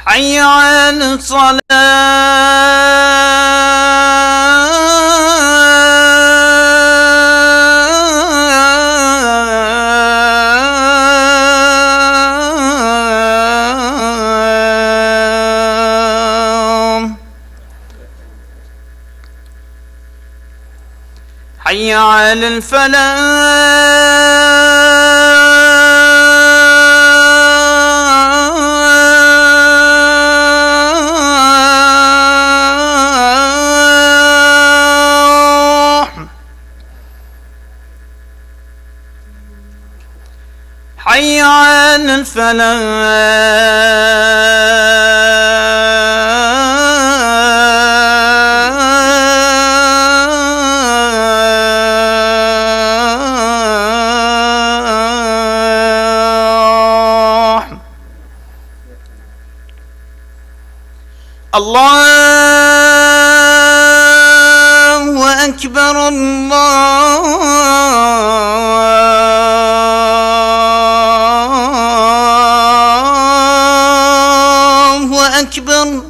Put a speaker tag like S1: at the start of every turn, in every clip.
S1: حي على الصلاة حي على الفلاح حي على الفلاح. الله أكبر الله أكبر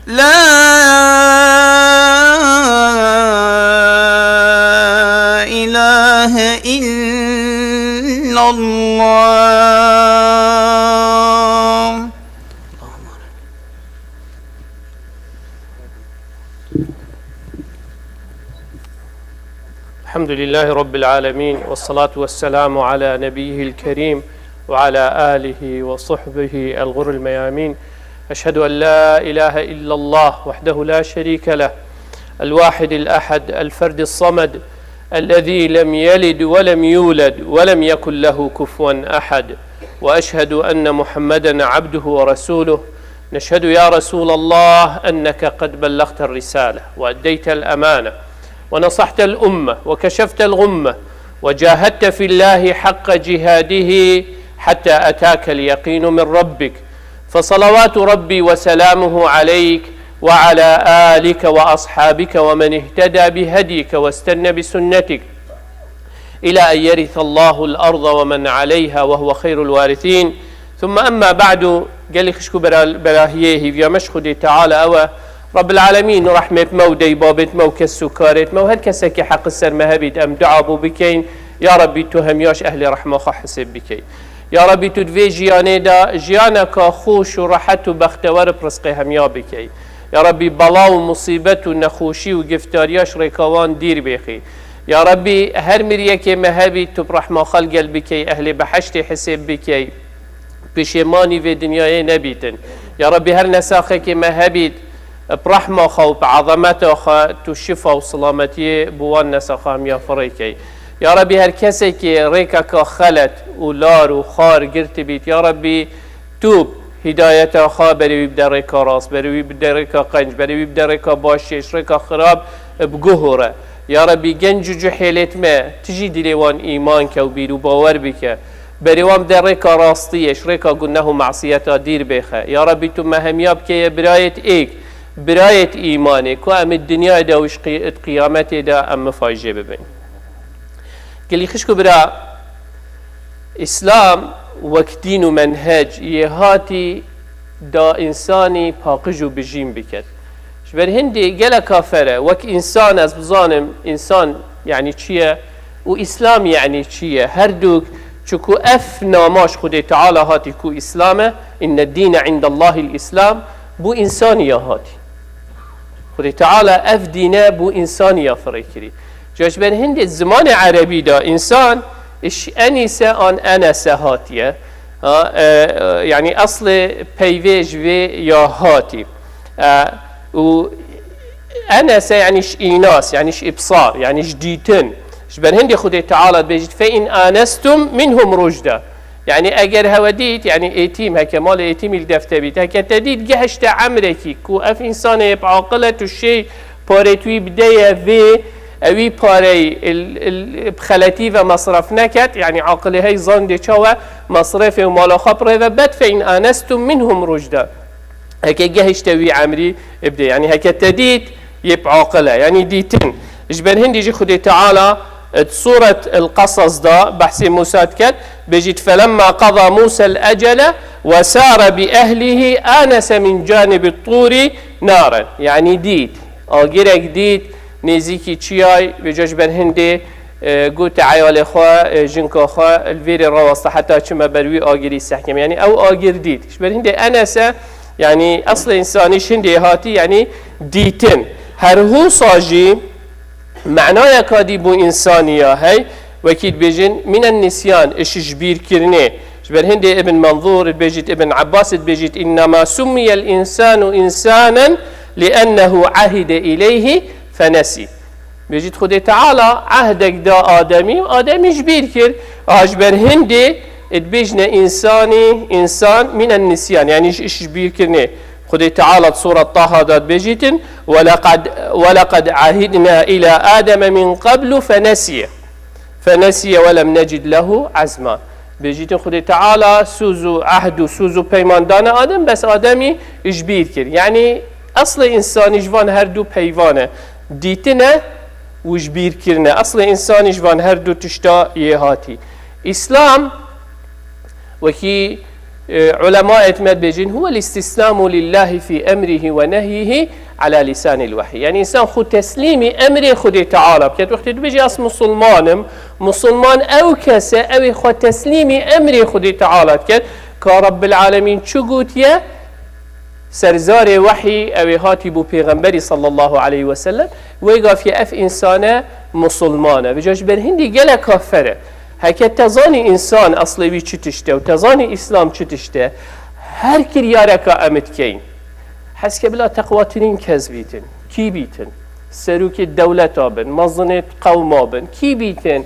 S1: لا إله إلا الله.
S2: الحمد لله رب العالمين، والصلاة والسلام على نبيه الكريم وعلى آله وصحبه الغر الميامين. أشهد أن لا إله إلا الله وحده لا شريك له، الواحد الأحد الفرد الصمد، الذي لم يلد ولم يولد ولم يكن له كفوا أحد. وأشهد أن محمدا عبده ورسوله. نشهد يا رسول الله أنك قد بلغت الرسالة وأديت الأمانة ونصحت الأمة وكشفت الغمة وجاهدت في الله حق جهاده حتى أتاك اليقين من ربك. فصلوات ربي وسلامه عليك وعلى آلك وأصحابك ومن اهتدى بهديك واستنى بسنتك إلى أن يرث الله الأرض ومن عليها وهو خير الوارثين. ثم أما بعد، قال لي خشكو براهيه في مشخدي تعالى أوى رب العالمين رحمة مودي بابت مو كسكارت مو هل كسك حق السر مهبيت أم دعابو بكين يا ربي تهمياش أهل رحمة حسب بكين يا ربي تدفي جياني دا جيانك خوش ورحت وبختور برزق هميا بكين يا ربي بلا ومصيبة ونخوشي وقفتارياش ريكوان دير بيخي يا ربي هر مريك مهبيت برحمة خلق بكي أهل بحشت حسب بكي بشيماني في دنياي نبيتن يا ربي هر نساخك مهبيت برحمة خو بعظمته خو تشفى وسلامتي بوان نسخام يا فريكي يا ربي هر كسي كي ريكك خلت ولار وخار قرت بيت يا ربي توب هدايته خا بري بدا ريكا راس بري بدا ريكا قنج بري بدا ريكا باشيش ريكا خراب بقهره يا ربي جنج جحيلت ما تجي دليوان إيمانك وبيرو باور بك بريوام در ريكا راستيش ريكا قلناه معصيته دير بيخه يا ربي تم هميابك يا براية ايك براية إيمانك وأم الدنيا دا وش قيامته دا أم فايجة ببين. قال لي خشكو برا إسلام وكدين ومنهج يهاتي دا إنساني باقجو بجيم بكت شبر هندي قال كافرة وك إنسان از بظانم إنسان يعني چيه وإسلام يعني چيه هردوك چكو أف ناماش خده تعالى هاتي كو إسلامه إن الدين عند الله الإسلام بو إنساني هاتي خده تعالى أف دينه بو إنساني فريكري جاش بر هند الزمان عربي دا إنسان إش أنيسة أن أنسة هاتيه يعني أصل بيفيج في يا هاتي و أنسة يعني إش إيناس يعني إش إبصار يعني إش ديتن جبر هندي خده تعالى بيجد فإن آنستم منهم رشدا يعني أجر هوديت يعني ايتيم هكا مال ايتيم الدفتة بيت هكا تديت جهشت عمركي كو اف إنسان بعقلة الشيء باريتوي بداية في اوي باري بخلتي ومصرف نكت يعني عقله هاي ظن شوا مصرف ومال خبره وبد فإن آنستم منهم رشدا هكا جهشت وي عمري ابدا يعني هكا تديت يبعقله يعني ديتن جبر هندي جي خده تعالى سورة القصص دا بحث موسى كت بجد فلما قضى موسى الأجل وسار بأهله آنس من جانب الطور نارا يعني ديد آجرك ديد نزيكي تشياي بجاج برهندي قلت عيال خوا جنكا خوا الفير الرواسط حتى كما بروي آجري سحكم يعني أو آجر ديد برهندي آنس يعني أصل إنساني شندي هاتي يعني ديتن هرهو صاجي معناه كادي بو إنسانية هاي وكيد بيجن من النسيان إيش جبير كرني جبر هندي ابن منظور بيجت ابن عباس بيجت إنما سمي الإنسان إنسانا لأنه عهد إليه فنسي بيجت خدي تعالى عهدك دا آدمي وآدمي جبير كر أجبر هندي بيجنا إنسان من النسيان يعني إيش جبير كرني خدي تعالى سورة طه دات بيجتن ولقد عهدنا إلى آدم من قبل فنسي ولم نجد له عزما بيجتن خدي تعالى سوزو عهد سوزو بيمان دانا آدم بس آدمي إجبير كر يعني أصل إنسان جوان هردو بيوانه ديتنا وجبير كرنا أصل إنسان جوان هردو تشتا يهاتي إسلام وكي علماء اتمد بيجين هو الاستسلام لله في أمره ونهيه على لسان الوحي يعني إنسان خود تسليمي أمره خود تعالى بكت وقت بيجي أصل مسلمان أو كسا أو خود تسليمي أمره خود تعالى بكت كرب العالمين شو قلت يا سرزار وحي أو هاتي بو پیغمبري صلى الله عليه وسلم ويقف في أف إنسانة مسلمانة بجاش برهندي قال كافرة هكا تزاني إنسان أصلي چی تشته و تزاني إسلام چی تشته هر كريارك أمت كين حس بلا تقواتنين كذبيتن كي بيتن سروك الدولة بن مظنة قوم بن كي بيتن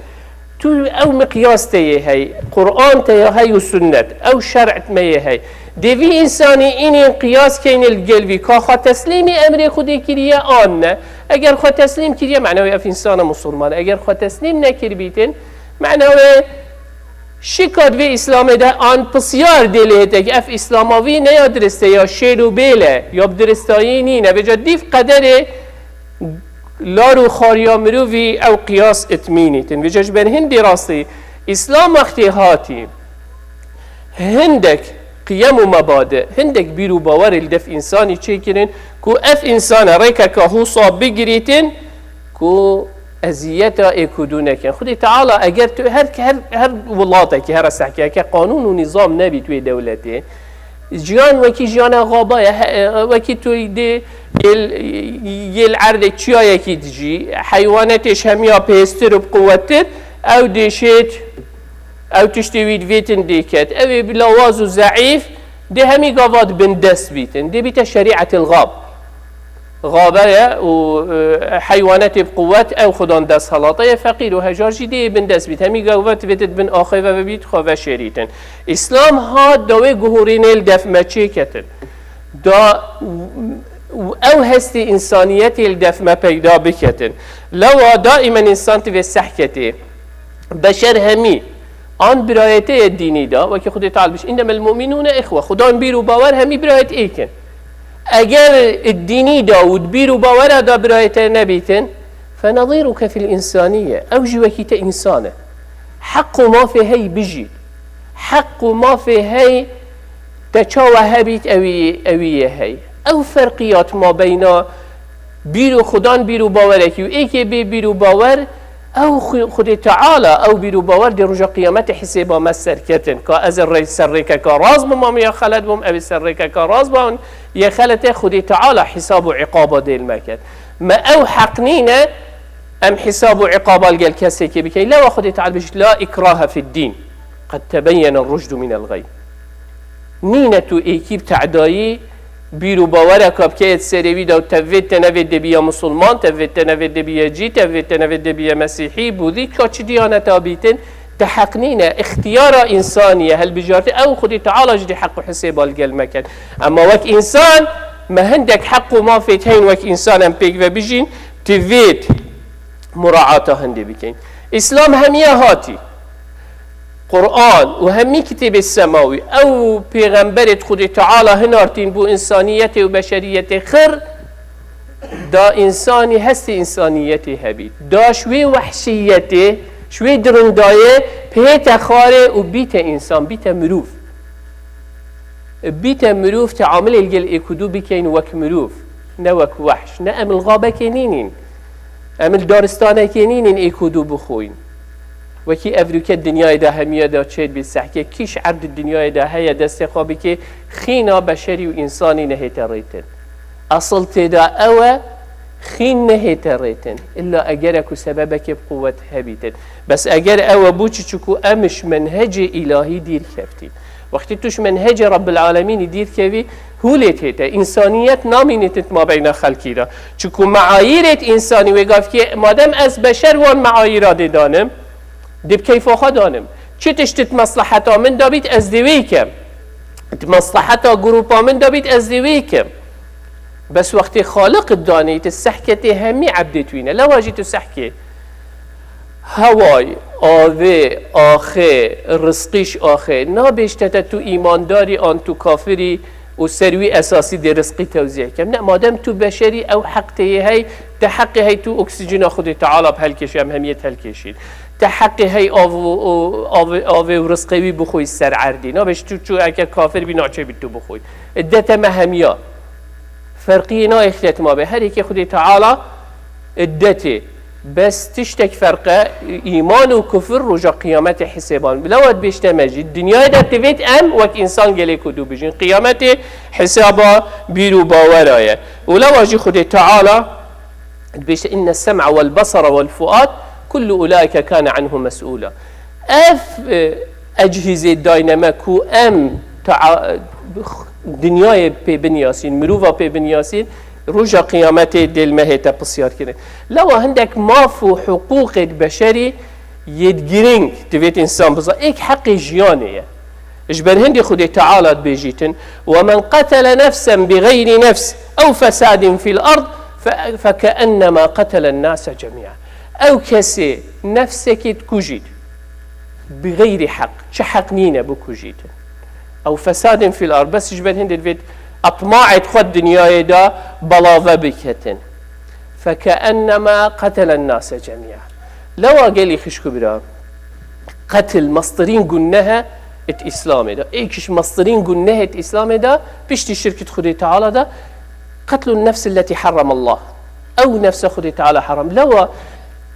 S2: تو أو مقياس تيه هاي قرآن تيه هاي وسنة أو شرع تيه هاي دي إنساني إني قياس كين القلبي كاخا تسليمي أمري خودي كريا آنه أجر خا تسليم كريا معناه أف إنسان مسلمان أجر خا تسليم نكر بيتن معناه شکار و اسلام ده آن بسیار دلیته که اف اسلاماوی نه یا درسته یا شیرو بیله یا بدرستایی نینه به جدیف قدر لارو خاریا مروی او قیاس اتمینیتن و جاش بر هندی راستی اسلام وقتی هاتی هندک قيم ومبادئ هندك بيرو باور الدف انساني تشيكرين كو اف انسان ريكا كهو صاب بقريتن كو ازيتا اكودونك خدي تعالى اگر تو هر ولاتك هر سحكي قانون ونظام نبي توي دولتي جيان وكي جيان غابه وكي توي دي يل عرض تشيا يكي تجي حيواناتش هميا بيستر بقوتت او ديشيت او تشتويد فيتن ديكت او بلوازو ضعيف دي همي قوات بندس بيتن دي بيتا شريعة الغاب غابة وحيوانات بقوات او خدان دس هلاطة فقير وهجارجي دي بندس بيت همي قوات بيتت بن آخفة وبيت خواه شريتن اسلام ها داوي قهورين الدف مچيكتن دا او هستي انسانيتي الدف ما پیدا بكتن لو دائما انسان تبه سحكتي بشر همي آن برایته الدینی دا و که خود تعالی بش انما المؤمنون اخوه خدان بیر و باور همی برایت ایکن اگر الدینی دا و بیر و باور دا برایته نبیتن فنظيرك في الإنسانية او جوكيت انسانه حق ما في هي بجي حق ما في هي تشاوى هبيت اويه هي او فرقيات ما بين بیر و خدان بیر و باورکی و ایکی بیر و باور او خود تعالى او بيرو باور دي رجا قيامت حسابا ما سركتن كا از الرئيس سرك كراز بم يا خالد بم ابي سرك كراز بم يا خالد خود تعالى حساب عقابه دي المكان ما او حقنينا ام حساب عقابه الجل كسي بكي لا خود تعالى بش لا اكراه في الدين قد تبين الرشد من الغي نينه ايكيب تعداي بيرو باورك بكيت سريوي دو تفيت تنفيد بيا مسلمان تفيت تنفيد بيا جي تفيت تنفيد بيا مسيحي بوذي كاتش ديانة تابيتن تحقنينا اختيار إنسانية هل بجارتي أو خدي تعالى جدي حق حساب القلمكان أما وك إنسان ما عندك حق ما فيتهين وك إنسان أم بيك وبيجين تفيت مراعاة هندي بكين إسلام همية هاتي قرآن وهمي كتاب السماوي أو پیغمبرت خود تعالى هنارتين بو إنسانيته وبشريته خير دا إنساني هستي إنسانيتي هبيت دا شوي وحشيتي شوي درندايه بيتا خاري وبيتا إنسان بيتا مروف بيتا مروف تعامل الجل إيكودو بكين وك مروف نوك وحش نأم الغابة كينين أم الدارستان كينين إيكودو بخوين وكي أفريكا الدنيا دا همية دا تشيد بالسحكي كيش عرض الدنيا دا هيا دستخابي كي خينا بشري وإنساني نهيتا ريتن أصل تدا أوى خين نهيتا ريتن إلا أجرك سببك بقوة هبيتن بس أجر أوى بوچي چكو أمش منهج إلهي دير كفتين وقتی توش منهج رب العالمین دیر كوي هو ليت إنسانية نامينت ما بين خلقي را چكو معاييرت إنساني وقف كي مادام از بشر وان معاييرات دانم دب كيفاها دانم چه تشتت مصلحتا من دابيت از دويكم مصلحتا جروبا من دابيت از دويكم بس وقتی خالق الدانيت السحكة همي عبدتوينه لو واجيتو سحكة هواي آوه آخه رزقیش آخه نابشتت تو ایمانداری آن تو کافری و سروی اساسی دی رزقی توزیع کم نه مادم تو بشری او حق هی تحقی هی تو اکسیژن خود تعالی بهل کشی هم همیت هل کشید تحقی هی آوه و رزقی بخوی سر عردی نابش تو اگر کافر بی ناچه بی تو بخوی ادت مهمیا فرقی نا اختیت ما به هر یکی خود تعالی ادته بس تشتك فرقه إيمان وكفر رجع قيامته حسابان بلواد بيشتمجي الدنيا دا تفيت أم وك إنسان جلي كدو بيجين قيامته حسابا بيرو باورايا ولو أجي خده تعالى بيشت إن السمع والبصر والفؤاد كل أولئك كان عنه مسؤولا أجهزة دايناميكو أم دنيا ببنياسين مروفا ببنياسين رجع قيامته دل ما هي تبصيار كده لو عندك مافو حقوق البشري يدجرين تبيت إنسان بزا إيك حق جيانية إجبر هندي خدي تعالى بيجيتن ومن قتل نفسا بغير نفس أو فساد في الأرض فكأنما قتل الناس جميعا أو كسي نفسك تكوجيت بغير حق شحق نينا بكوجيتن أو فساد في الأرض بس إجبر هندي تبيت أطماعت خد دنياي دا بلاوة بكتن فكأنما قتل الناس جميعا لو قال لي خشكو برا قتل مصدرين قلناها الإسلام دا إيكش مصدرين قلناها الإسلام دا بيشتي شركة خدي تعالى دا قتل النفس التي حرم الله أو نفس خدي تعالى حرم لو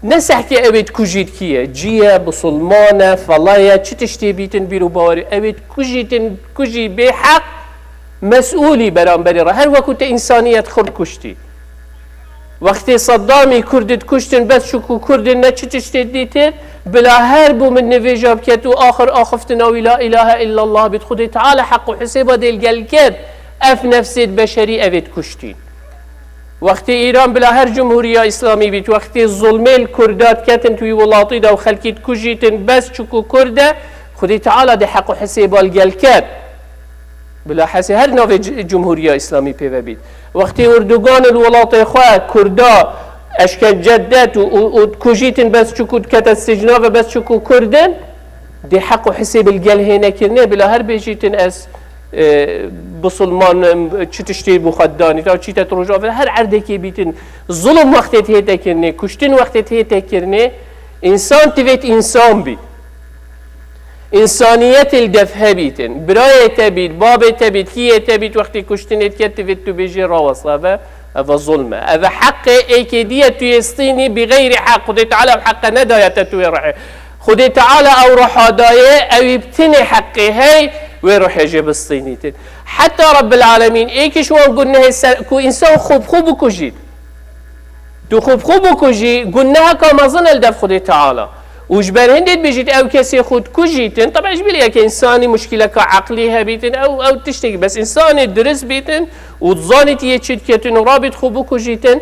S2: نسحكي أبيت كوجيت كيه جيه بصلمانة فلايا تشتي بيتن بيرو باوري أبيت كوجي بحق مسؤولي برانبري را هر وقت إنسانية خرد كشتي وقتی صدامی کردت کشتن بس شکو کردن نه چی تشتی دیتر بلا هربو من نویجاب کت و آخر آخفتنا و لا اله الا الله بید خود تعالی حق و حسابا دیل گل کد اف نفسید بشری اوید کشتین وقتی ایران بلا هر جمهوری اسلامی بید وقتی ظلمه کردات کتن توی ولاتی دا و خلکیت کشیتن بس شکو کرده خود تعالی دی حق و حسابا گل کد بلا حسي هر نوع جمهورية إسلامي بيبيت وقت أردوغان الولاط خواه كردا أشكال جدات وكوجيتن بس شكو كتا السجنافة بس شكو كردن دي حق حساب الجل هنا كرنه بلا هر بيجيتن أس بسلمان تشتري بخداني تا تشي تروجا هر عردكي بيتن ظلم وقت هيتا كرنه كشتن وقت هيتا كرنه إنسان تبيت إنسان بي إنسانية الدفه بيتن براية تبيت بابة تبيت كية تبيت وقت كشتنت كتفت تبيجي راوصة هذا ظلمة هذا حق ايكيدية تيستيني بغير حق خدي تعالى بحق نداية تتوي رحي خدي تعالى او رحا داية او يبتني حقي هاي ويروح يجيب الصينيتين حتى رب العالمين ايكي شوان قلنا كو انسان خوب كجيد تو خوب كجي قلناها كما ظن الدف خدي تعالى وجبر هندت بيجيت او كسي خود كوجيتن طبعا ايش بلي كانساني مشكله كعقليها بيتن او تشتكي بس انساني درس بيتن وتظانت يتشد كتن ورابط خوبو كوجيتن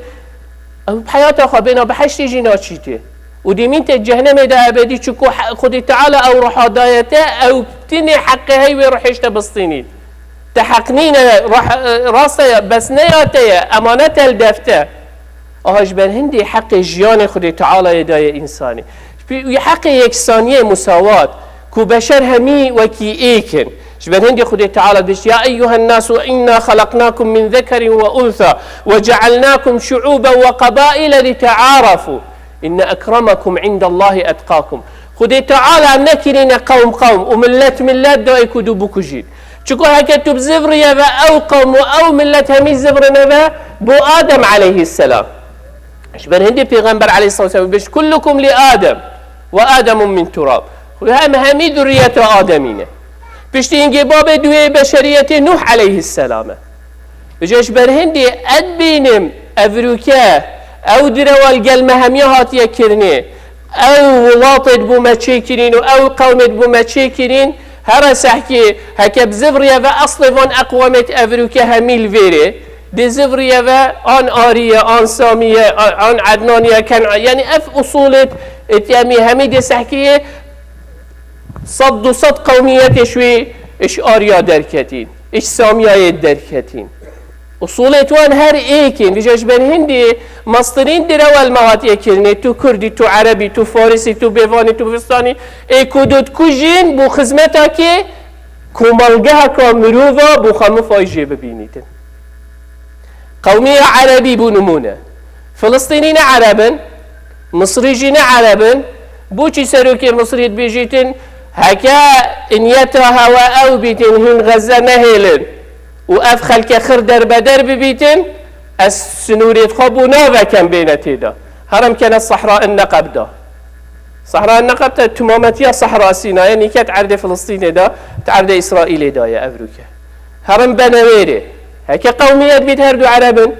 S2: او بحياته خبينا بحشت جينا تشيته وديمين جهنم دا ابدي تشكو خدي تعالى او روح دايته او بتني حق هي ويروح يشتبسطيني تحقنينا راح راسه بس نياته امانته الدفته اجبر هندي حق جيان خدي تعالى يداي انساني يحق يكسانية مساواة كو بشر همي وكي ايكن جبن هندي خدي تعالى بيش يا أيها الناس إنا خلقناكم من ذكر وأنثى وجعلناكم شعوبا وقبائل لتعارفوا إن أكرمكم عند الله أتقاكم. خدي تعالى نكرين قوم وملت دو يكودو بكجين شكو هكتب زفرية أو قوم أو ملت همي زفرنا بو آدم عليه السلام. جبن هندي پیغمبر عليه الصلاة والسلام بيش كلكم لآدم وآدم من تراب. همي ذرية آدمين بشتي إنجي باب دوي بشرية نوح عليه السلام. بجيش برهندي أدبينم أفروكا أو دروال قلمة همية هاتية كرني أو ولاطت بوما تشيكرين أو قومت بوما تشيكرين هرا سحكي هكا بزفريا فأصلفون أقوامت أفروكا همي الفيري دي زفريا فأن آرية أن سامية أن عدنانية كان يعني أف أصولت اتيامي همي دي سحكي صد قوميات شوي إش آريا دركتين إش سامية دركتين أصولتوان هر إيكين بيجاش بن هندي مصدرين دروا المواد يكرني تو كردي تو عربي تو فارسي تو بيفاني تو فستاني إيكودود كوجين بو خزمتك كومالجها كامروفا بو خمو فايجي ببينيتن قومية عربي بو نمونة فلسطينيين عربا مصريين عربا بوشي سروكي مصري بيجيتن هكا إنيتا هوا أو بيتن هن غزة نهيلن وأف خلق خر در ببيتن السنوري تخبو نوفا كان بينتي دا هرم كان الصحراء النقب دا صحراء النقب تمامتيا صحراء سيناء يعني كانت عرض فلسطين دا تعرض إسرائيل دا يا أفروكا هرم بنويري هكا قوميات بيت هردو عربا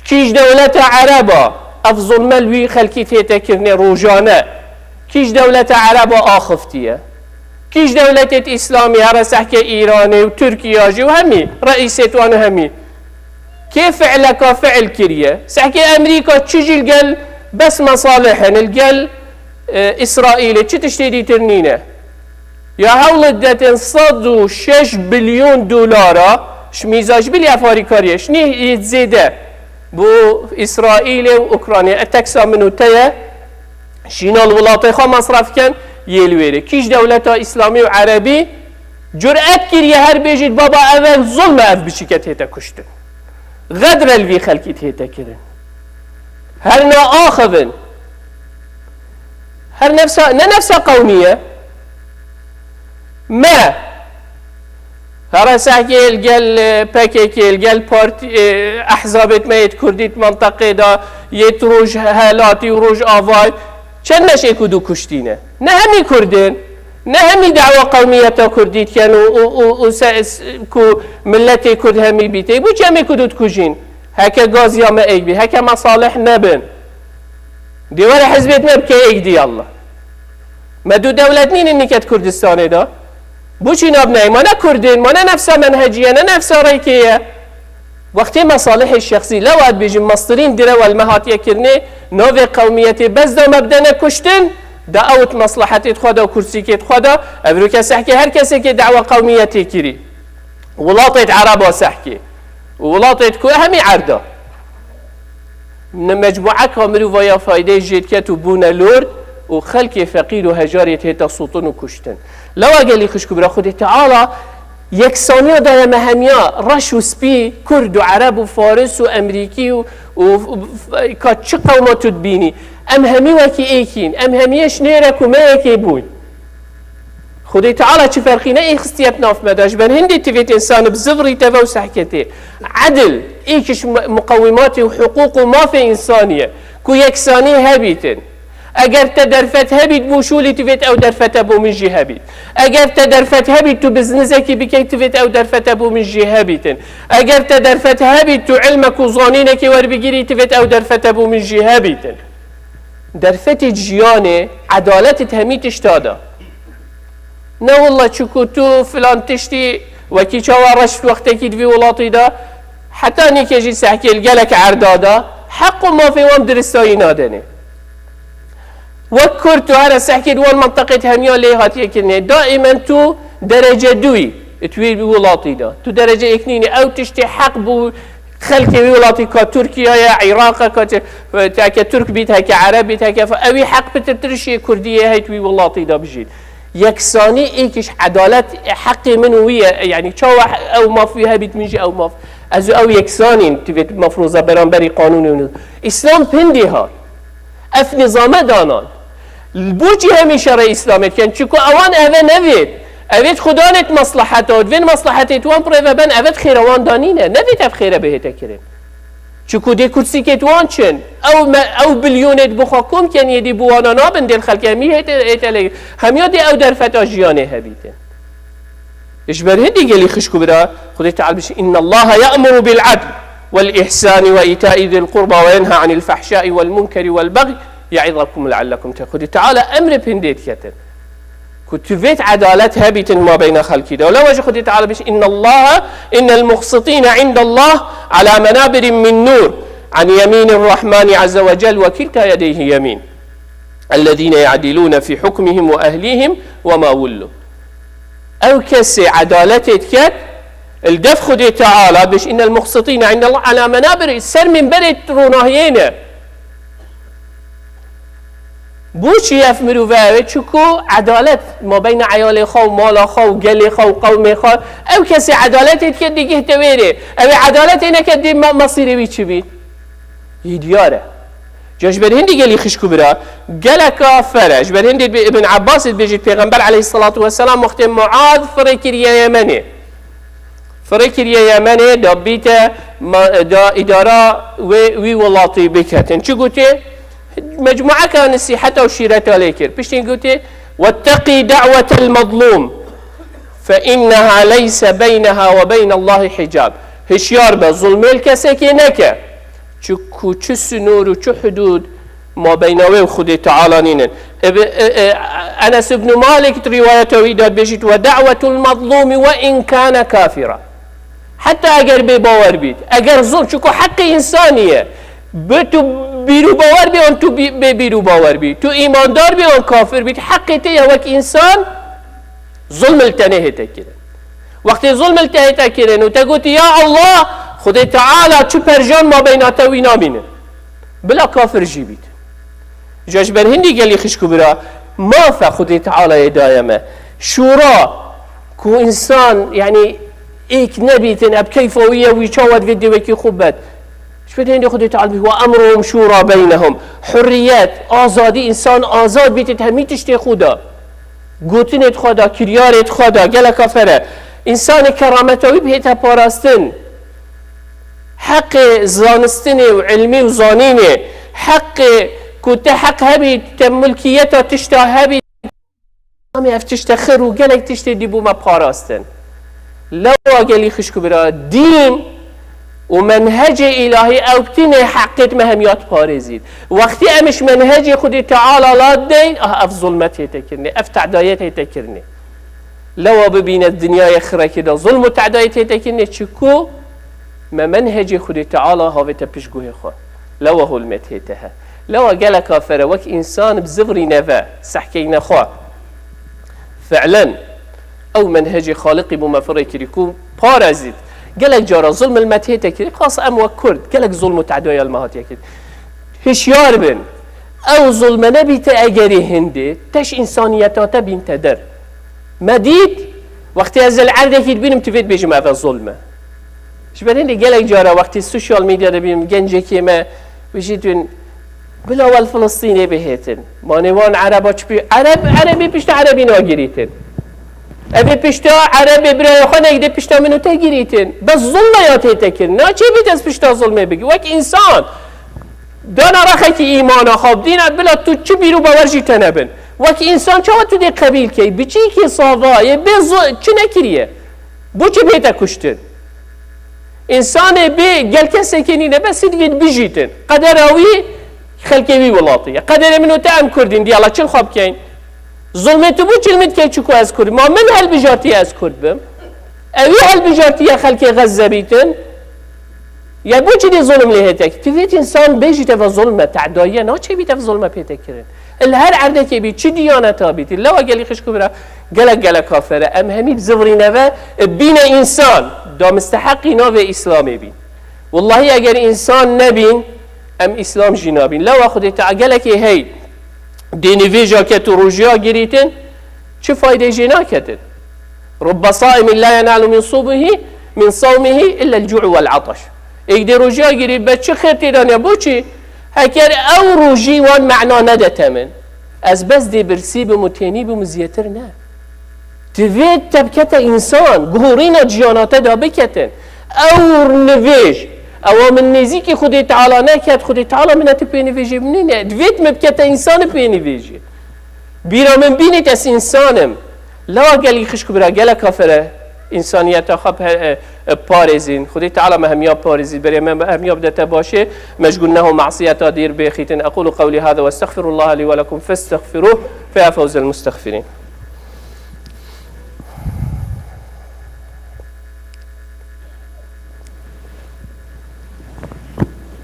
S2: كيش دولة عربا أفضل ملوي خلقي تيتكرني روجانا كيش دولة عربا آخفتية كيش دولة إسلامي هرا سحكي إيراني وتركيا جي وهمي رئيسيتوان همي كيف فعلك فعل كريه سحكي أمريكا تشجي القل بس مصالحن القل إسرائيل تشتري ترنينه يا هولد داتن صدو 6 بليون دولار شميزاج بلي أفاريكاريه شني يتزيده بو إسرائيل وأوكرانيا التكسا منو تيا شينا الولاطي خوا مصرف كان يلويري كيش دولة إسلامي وعربي جرأت كريه هر بيجيت بابا أول ظلم أف بشيكت هيتا كشتن غدر الفي خلقيت هيتا كرن هرنا آخذن هر نفسها قومية ما هرا سحكي الجل باكيكي الجل بارتي أحزابت ما يتكرديت منطقة دا يتروج هالاتي وروج آفاي چند نشه کدو کشتینه نه همی کردن نه همی دعوا قومیت کردید كانوا کو ملت کرد همی بیته بو چه همی کدو کجین هکا گازیا ما ایک بی هکا مصالح نبن دیوار حزبیت نب که ایک دی الله ما دو دولت نین نکت کردستانه دا بو چی ناب نای ما نه کردن ما نه نفسا منهجیه نه نفسا ریکیه وقتی مصالح الشخصي لو عاد بيجي مصدرين دروا المهاتية كرني نوفي قوميتي بس دو مبدأنا كشتن دا اوت مصلحتي تخودا وكرسي كي تخودا افروكا سحكي هر كسي كي دعوة قوميتي كري ولاطيت عربا سحكي ولاطيت كو همي عردا من مجموعة كامرو ويا فايدة جيد كاتو بونا لورد وخلقي فقير وهجاريت هيتا سلطن وكشتن لو اقل لي خشكو برا خودي تعالى يكسانيا دا مهميا رش و سبي كرد و عرب و فارس و امريكي و كات چه قومات تبيني ام همي وكي ايكين ام هميش نيرك و ما ايكي بوين خدي تعالى چه فرقينا اي خستيات ناف مداش بن هندي تفيت انسان بزفري تفا و سحكتي عدل ايكش مقومات و حقوق و ما في انسانية كو يكساني هبيتن اگر تدرفت هبید بوشولی تویت او درفت ابو من جه هبید اگر تدرفت هبید تو بزنسکی بکی تویت او درفت ابو من جه هبیدن اگر تدرفت هبید تو علمك و ظانینکی ور بگیری تویت او درفت ابو من جه هبیدن درفت جیانه عدالت همی تشتادا نه والله چکو تو فلان تشتی وکی چاوا رشت وقتی که دوی ولاطی دا حتی نیکه جی سحکی الگلک عردادا حق ما في وام درستایی نادنه وكرتو هذا سحكي دول منطقة هميا اللي هاتيه كني دائما تو درجة دوي توي بولاطي دا تو درجة اكنيني او تشتي حق بو خلقي بولاطي كتركيا يا عراق كترك بيت هكا عرب بيت هكا اوي حق بترترشي كردية هاي توي بولاطي دا بجيد یکسانی ایکش عدالت حق من ویه یعنی چه او مافیه بیت میشه او ماف از او یکسانی تویت مفروضه برانبری قانون اسلام پندی ها اف نظام دانان بوچی همیشه را اسلامت کن چکو اوان اوه نوید اوید خدا نت مصلحتات وین مصلحتت وان پر و بن اوید خیروان دانینه نوید اف خیره بهتا کرن چکو دی کرسی که توان چن او بلیونت بخاکم کن یدی بوانا نابن دل خلق همی همیا دی او در فتا جیانه هبیتن ايش برهدي قال لي خشكو برا خذي تعال بش إن الله يأمر بالعدل والإحسان وإيتاء ذي القربى وينهى عن الفحشاء والمنكر والبغي يعظكم لعلكم تأخذي تعالى أمر بنديت كتن كنت فيت عدالة هابت ما بين خلقي ده ولو وجه خذي تعالى بش إن المقسطين عند الله على منابر من نور عن يمين الرحمن عز وجل وكلتا يديه يمين الذين يعدلون في حكمهم وأهليهم وما ولوا او كسي عدالتت كت الدف خدي تعالى بش ان المقسطين عند الله على منابر السر من برد روناهينا بوش يفمرو فاوه چكو عدالت ما بين عيال خو مال خو قل خو قوم خو او كسي عدالتت كت ديگه تويره او عدالت اينا كت دي مصيري بي چي بي يدياره جاش برهندي قال لي خشكو برا قال كافر اش برهندي ابن عباس بيجي پیغمبر عليه الصلاه والسلام وقت معاذ فريكر يا يمني دا بيته دا اداره وي ولاطي بكتن شو قلتي مجموعه كان نصيحته وشيرته ليكر بيشتين قلتي واتقي دعوه المظلوم فانها ليس بينها وبين الله حجاب هشيار بالظلم الكسكينك چه سنور و چه حدود ما بينه و خود تعالى نينن انس بن مالك روايته ويداد بيجيت ودعوة المظلوم وان كان كافرا حتى اگر باور بيت اگر ظلم چكو حق انسانيه تو بيرو باور بي اون تو بيرو باور بي تو ايمان دار بي اون كافر بيت حق تي وك انسان ظلم التنه تكرن وقت ظلم التنه تكرن وتقول يا الله خدای تعالی چو پرجان ما بیناته وی نابینه بلا کافر جیبید جاش بر هندی گلی خشکو برا ما فا خدای تعالی دایمه شورا کو انسان یعنی ایک نبیتن اب کیفویه وی چاود ویدی وکی خوبت شبه هندی خدای تعالی و امرهم شورا بینهم حریت آزادی انسان آزاد بیتت همی تشتی خدا گوتنت خدا کریارت خدا گل کافره انسان کرامتوی بیتا پاراستن حق زانستني وعلمي وزانيني حق كنت حق هبي ملكيته تشتا هبي امي افتشتخر وقالك تشتي ديبو ما باراستن لو قالي خشكو برا دين ومنهج الهي او بتني حقت مهميات بارزيد وقتي امش منهج خدي تعالى لا دين اف ظلمته تكرني اف تعدايته تكرني لو ببين الدنيا يخرى كده ظلم وتعدايته تكرني تشكو ما منهج خدي تعالى هاويتا بيشجوه خو لو هو المتهتها لو قال كافر وك انسان بزغري نفا سحكينا خو فعلا او منهج خالقي بمفرق كريكو بارزيد قالك جرى ظلم المتهته كري خاص ام وكرد قالك ظلم تعدايا المهات يكد هشيار بن او ظلم نبي تاجري هندي تش انسانيتاته بنت در مديد وقت ازل عرضه بينم تفيد بيجي هذا الظلمه شبرين قالك جارة وقت السوشيال ميديا دبيم جنجة كيما بيجيتون بلا والفلسطيني بهيتن ما نوان عربا چبي عربي بيشتا عربي ناگريتن ابي بيشتا عربي برای خانه اگده بيشتا منو تاگريتن بس ظلميات هيتكن نا چه بيت از بيشتا ظلمي بگي وك انسان دانا رخي كي ايمانا خواب دينا بلا تو چه بيرو باورجي تنبن وك انسان چاوا تو دي قبيل كي بچي كي صاوا چه نكريه بو چه بيتا كشتن انسان بي قال كسكني بس يدقد بيجيتن قدراوي خلكي ولاطيه قدر منو تام كردين دي الله چل خواب كاين ظلمت بو كلمت كي چكو از كرد ما من هل بجارتي از كرد بم اوي هل بجارتي خلكي غزه بيتن يا بو چدي ظلم لهتك تفيت انسان بيجيت في ظلمه تعدايه نا چي بيت في ظلمه بيتكرن الهر عرده كي بي چي ديانته بيت لو قال خش كبره قال كافره ام همي بزوري نوا بين انسان دا مستحقی ناو اسلامی بین والله اگر انسان نبین ام اسلام جنابین لو خودت تعجل که هی دینوی جاکت و روژیا گریتن چه فایده جنا کتن رب صائم لا ينال من صومه الا الجوع والعطش ایک دی روژه گیری بچه خیر تیرانه بو چی هکر او روژی وان معنا ندته من از بس دی برسی بمتینی بمزیتر نه دوید تبکت انسان گهورین جیانات دا بکتن او نویج او من نزیک خودی تعالی نکد خودی تعالی منت پی نویجی بنینه دوید مبکت انسان پی نویجی بیرا من بینید از انسانم لا گلی خشک برا گل کافره انسانیت خب پارزین خودی تعالی مهمیاب پارزید برای مهمیاب دته باشه مشغول نه معصیت دیر بخیتن اقول قولی هذا واستغفر الله لي ولكم فاستغفروه فيا فوز المستغفرين.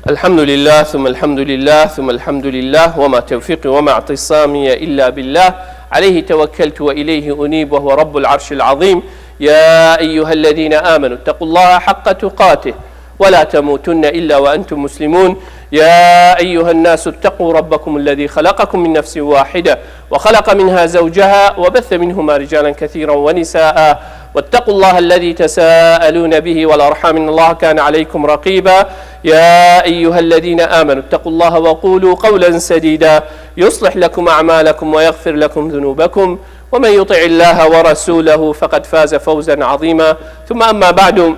S2: الحمد لله ثم الحمد لله ثم الحمد لله وما توفيقي وما اعتصامي إلا بالله عليه توكلت وإليه أنيب وهو رب العرش العظيم. يا أيها الذين آمنوا اتقوا الله حق تقاته ولا تموتن إلا وأنتم مسلمون. يا أيها الناس اتقوا ربكم الذي خلقكم من نفس واحدة وخلق منها زوجها وبث منهما رجالا كثيرا ونساء واتقوا الله الذي تساءلون به والأرحام إن الله كان عليكم رقيبا. يا أيها الذين آمنوا اتقوا الله وقولوا قولا سديدا يصلح لكم أعمالكم ويغفر لكم ذنوبكم ومن يطع الله ورسوله فقد فاز فوزا عظيما. ثم أما بعد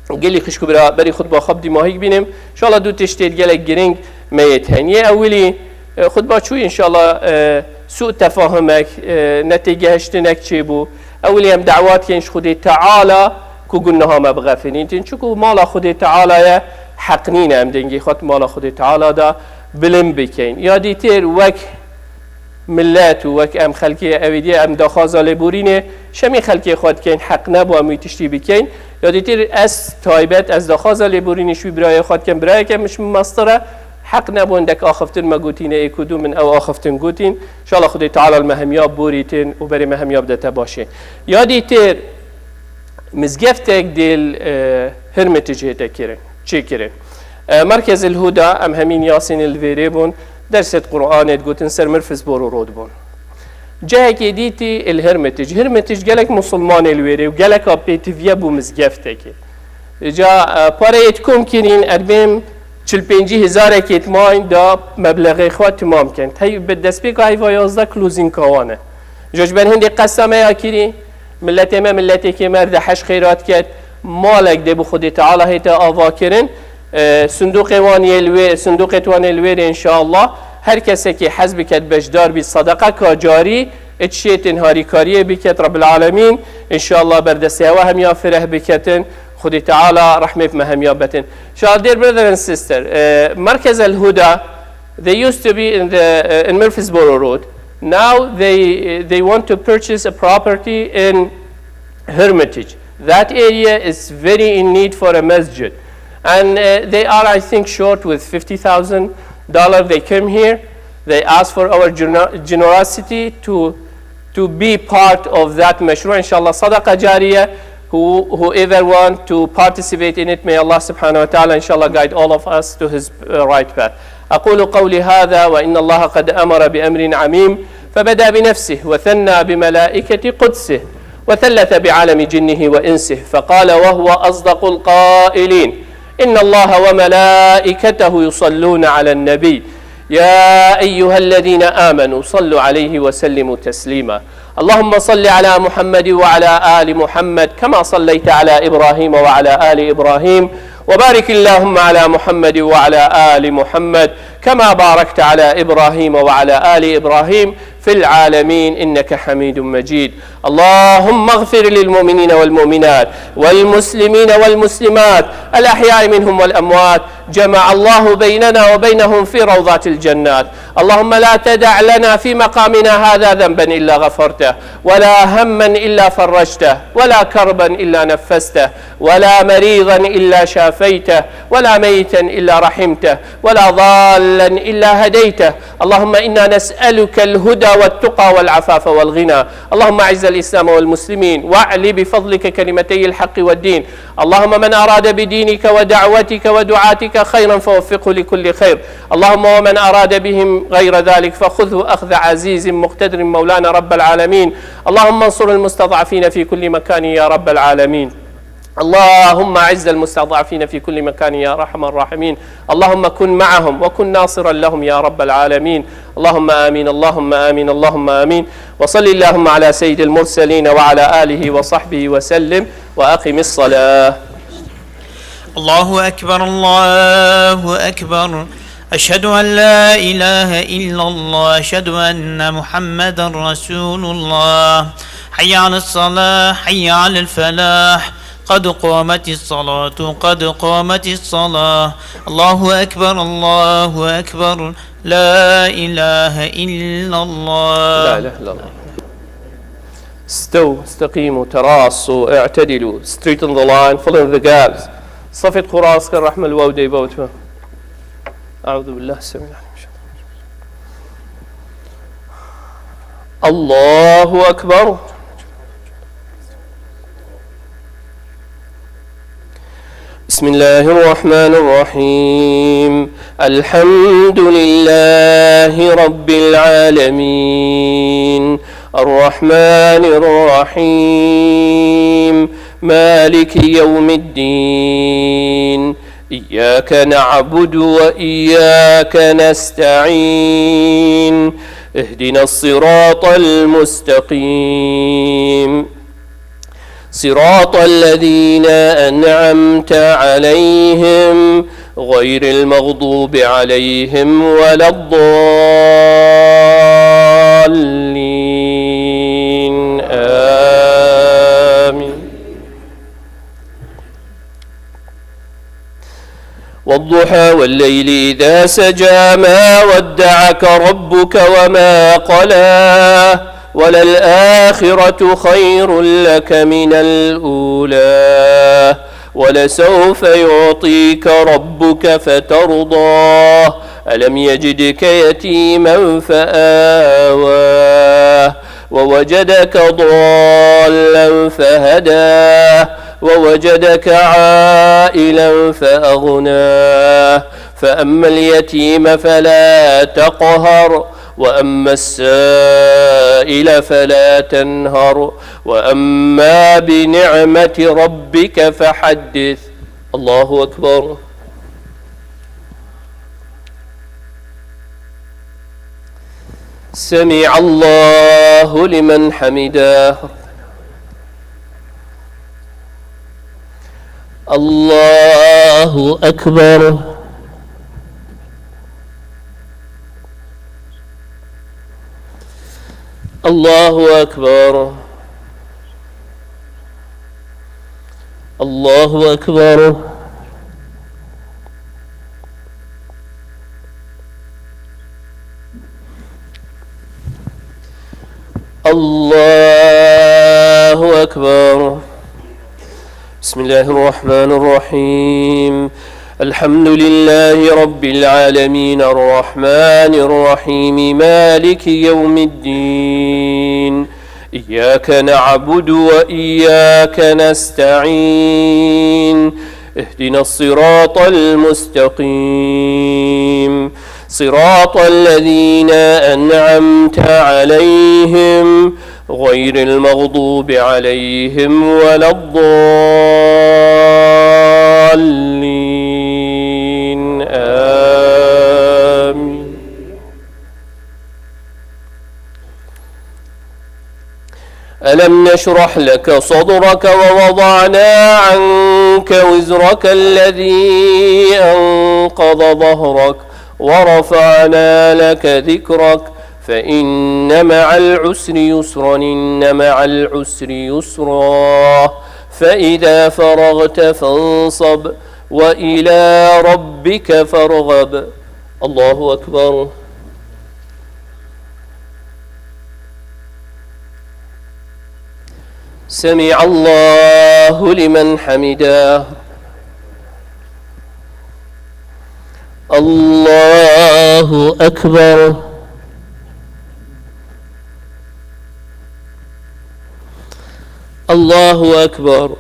S2: قال لي خشكو بري خطبة خبدي ما هيك بينم إن شاء الله دو تشتيت قالك جرينج ميت هنيه أولي خطبة شوي إن شاء الله سوء تفاهمك نتيجة هشتنك شيبو أولي هم دعوات كينش خدي تعالى كو قلناها ما بغفلين تنشكو مالا خدي تعالى حقنين هم دنجي خط مالا خدي تعالى دا بلم بكين يا ديتير وك ملات وك ام خلقي اويدي ام داخازا لبورينه شمي خلقي خود كين حق نبو امي تشتي بكين يا ديتير اس تايبت از داخازا لبورينه شوي براي خود كين براي كين مش مصدره حق نبو عندك آخفتن ما قوتين اي كدوم من او آخفتن قوتين ان شاء الله خدي تعالى المهمياب بوريتين وبري مهمياب داتا باشه. يا ديتير مزقفتك ديل هرمتج هيتا كيرن چه كيرن مركز الهدى ام همين ياسين الفيريبون درست قرآن قوتن سر مرفز بورو رود بون جاك ديتي الهرمتج هرمتج قالك مسلمان الويري وقالك ابيتفيا بو مزقفتك جا پاره كوم كيرين اربيم 45,000 کتمان دا مبلغ خود تمام کن هی به دست بی که هیوا 11 کلوزین کوانه جوج بر هندی قسمه یا کری ملت ما ملتی که مرد حش خیرات کرد مالک ده بو خود تعالی هیتا آوا کرن صندوق توان الویر انشاءالله هر کسی که حزب کد بجدار بی صدقه که جاری اتشیت انهاری کاریه بکت رب العالمین انشاءالله بردسته و هم یا فره بکتن خدي تعالى رحمة مهم يابتن. So dear brother and sister, مركز الهدى they used to be in Murfreesboro Road. Now they want to purchase a property in Hermitage. That area is very in need for a masjid, and they are I think short with $50,000. They came here. They asked for our generosity to be part of that مشروع. Inshallah صدقة جارية. Whoever want to participate in it, may Allah subhanahu wa ta'ala inshallah guide all of us to his right path. أقول قولي هذا وإن الله قد أمر بأمر عميم فبدأ بنفسه وثنى بملائكة قدسه وثلث بعالم جنه وإنسه فقال وهو أصدق القائلين إن الله وملائكته يصلون على النبي يا أيها الذين آمنوا صلوا عليه وسلموا تسليما. اللهم صل على محمد وعلى آل محمد كما صليت على إبراهيم وعلى آل إبراهيم وبارك اللهم على محمد وعلى آل محمد كما باركت على إبراهيم وعلى آل إبراهيم في العالمين إنك حميد مجيد. اللهم اغفر للمؤمنين والمؤمنات والمسلمين والمسلمات الأحياء منهم والأموات جمع الله بيننا وبينهم في روضات الجنات. اللهم لا تدع لنا في مقامنا هذا ذنبا إلا غفرته ولا هما إلا فرجته ولا كربا إلا نفسته ولا مريضا إلا شافيته ولا ميتا إلا رحمته ولا ضالا إلا هديته. اللهم إنا نسألك الهدى والتقى والعفاف والغنى. اللهم أعز الإسلام والمسلمين واعل بفضلك كلمتي الحق والدين. اللهم من أراد بدينك ودعوتك ودعاتك خيرا فوفقه لكل خير. اللهم ومن أراد بهم غير ذلك فخذه أخذ عزيز مقتدر مولانا رب العالمين. اللهم انصر المستضعفين في كل مكان يا رب العالمين. اللهم أعز المستضعفين في كل مكان يا أرحم الراحمين. اللهم كن معهم وكن ناصرا لهم يا رب العالمين. اللهم آمين اللهم آمين اللهم آمين. وصل اللهم على سيد المرسلين وعلى آله وصحبه وسلم وأقم الصلاة.
S1: الله أكبر الله أكبر. أشهد أن لا إله إلا الله. أشهد أن محمدا رسول الله. حي على الصلاة حي على الفلاح. قد قامت الصلاة قد قامت الصلاة. الله أكبر الله أكبر. لا إله إلا الله.
S2: لا إله إلا الله. استووا استقيموا تراصوا اعتدلوا. Straighten the line, fill in the gaps. صفت قراسك الرحمة الودي بوتها. أعوذ بالله السميع العليم. الله أكبر. بسم الله الرحمن الرحيم. الحمد لله رب العالمين الرحمن الرحيم مالك يوم الدين. إياك نعبد وإياك نستعين. اهدنا الصراط المستقيم صراط الذين أنعمت عليهم غير المغضوب عليهم ولا الضالين. آمين. والضحى والليل إذا سجى ما ودعك ربك وما قلى وللآخرة خير لك من الأولى ولسوف يعطيك ربك فترضى. ألم يجدك يتيما فآوى ووجدك ضالا فهدى ووجدك عائلا فأغنى. فأما اليتيم فلا تقهر وأما السائل فلا تنهر وأما بنعمة ربك فحدث. الله أكبر. سمع الله لمن حمده. الله أكبر. الله أكبر. الله أكبر. الله أكبر. بسم الله الرحمن الرحيم. الحمد لله رب العالمين الرحمن الرحيم مالك يوم الدين. إياك نعبد وإياك نستعين. اهدنا الصراط المستقيم صراط الذين أنعمت عليهم غير المغضوب عليهم ولا الضالين. آمين. ألم نشرح لك صدرك ووضعنا عنك وزرك الذي أنقض ظهرك ورفعنا لك ذكرك فإن مع العسر يسرا إن مع العسر يسرا فإذا فرغت فانصب وإلى ربك فارغب. الله أكبر. سمع الله لمن حمده. الله أكبر. الله أكبر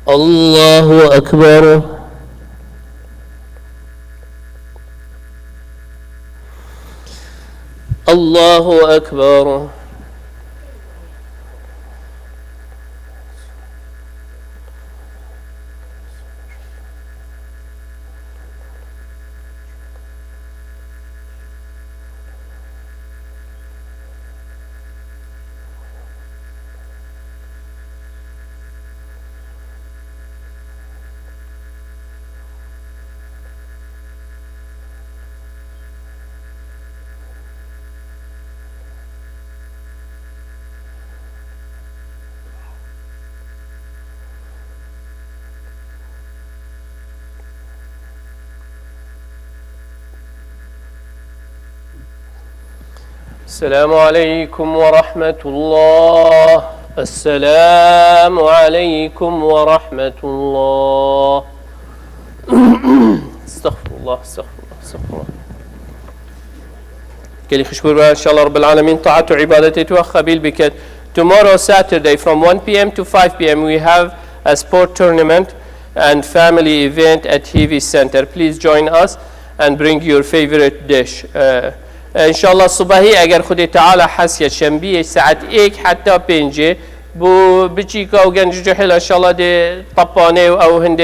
S2: الله أكبر الله أكبر السلام عليكم ورحمة الله السلام عليكم ورحمة الله استغفر الله استغفر الله استغفر الله كلي خشبور إن شاء الله رب العالمين طاعة وعبادته وخبيل بك. Tomorrow Saturday from 1 p.m. to 5 p.m. we have a sport tournament and family event at Hivi Center. Please join us and bring your favorite dish. ان شاء الله صباحی اگر خود تعالی حسیت شنبه ساعت 1 حتی 5 بو بچیکا و گنج جحل ان شاء الله ده طبانه او هند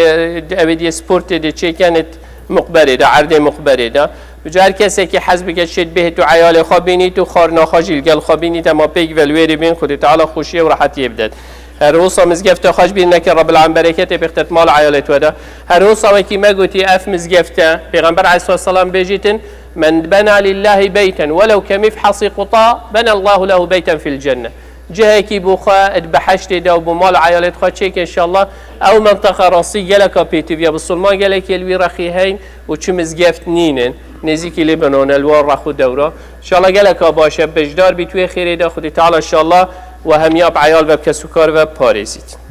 S2: ابدی سپورت ده چه كانت مقبره ده عرض مقبره ده بجار کسی که حزب کشید به تو عیال خوابینی تو خارنا خاجیل گل خوابینی تما پیک ولویری بین خود تعالی خوشی و راحتی يبدد. هر روز مزگفت خاج بین نکر رب العالمین برکت بختت مال عیالت وده. هر روز وقتی ما گویی اف مزگفته پیغمبر علیه السلام بجیتن من بنى لله بيتا ولو كمفحص قطاع بنى الله له بيتا في الجنة. جهكي بوخا بحشت دو بمال عيالات خاتشيك ان شاء الله او منطقة راسي جلك بيتي بيا بالصلمان جلك يلوي رخي هين وشمز جفت نينن نزيكي لبنان الوار رخو دورة ان شاء الله جلك باشا بجدار بيتوي خيري دا خدي تعالى ان شاء الله وهم ياب عيال بك سكر وباريزيت.